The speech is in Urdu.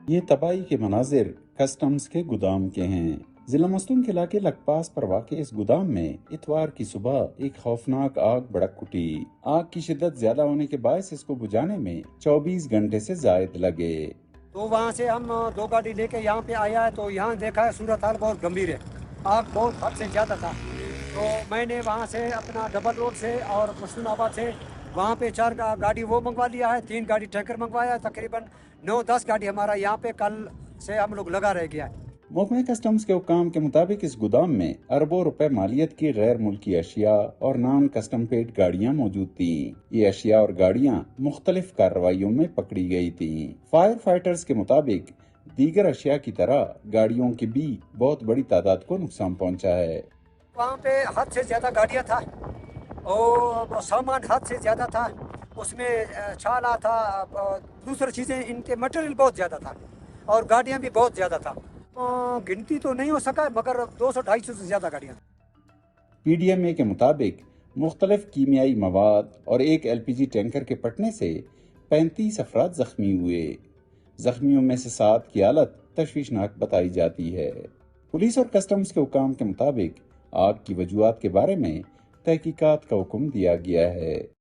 یہ تباہی کے مناظر کسٹمز کے گودام کے ہیں۔ ضلع مستون کے علاقے لکپاس پر واقع اس گودام میں اتوار کی صبح ایک خوفناک آگ بھڑک اٹھی۔ آگ کی شدت زیادہ ہونے کے باعث اس کو بجھانے میں 24 گھنٹے سے زائد لگے۔ تو وہاں سے ہم 2 گاڑی لے کے یہاں پہ آیا ہے تو یہاں دیکھا ہے صورتحال بہت گمبھیر ہے، آگ بہت حد سے زیادہ تھا۔ تو میں نے وہاں سے اپنا ڈبل روڈ سے اور مستون آباد سے وہاں پہ 4 گاڑی وہ منگوا لیا ہے، 3 گاڑی ٹینکر منگوایا ہے، تقریباً 9-10 گاڑی ہمارا یہاں پہ کل سے ہم لوگ لگا رہ گیا ہے۔ محکمہ کسٹمز کے حکام کے مطابق اس گودام میں اربوں روپے مالیت کی غیر ملکی اشیاء اور نان کسٹم پیڈ گاڑیاں موجود تھیں۔ یہ اشیاء اور گاڑیاں مختلف کارروائیوں میں پکڑی گئی تھیں۔ فائر فائٹرز کے مطابق دیگر اشیاء کی طرح گاڑیوں کی بھی بہت بڑی تعداد کو نقصان پہنچا ہے۔ وہاں پہ حد سے زیادہ گاڑیاں تھا اور سامان حد سے زیادہ تھا، اس میں چھالا تھا، دوسری چیزیں، ان کے مٹیریل بہت زیادہ تھا اور گاڑیاں بھی بہت زیادہ تھا۔ گنتی تو نہیں ہو سکا مگر 200-250 سے زیادہ گاڑیاں۔ پی ڈی ایم اے کے مطابق مختلف کیمیائی مواد اور ایک LPG ٹینکر کے پھٹنے سے 35 افراد زخمی ہوئے۔ زخمیوں میں سے 7 کی حالت تشویشناک بتائی جاتی ہے۔ پولیس اور کسٹمز کے حکام کے مطابق آگ کی وجوہات کے بارے میں تحقیقات کا حکم دیا گیا ہے۔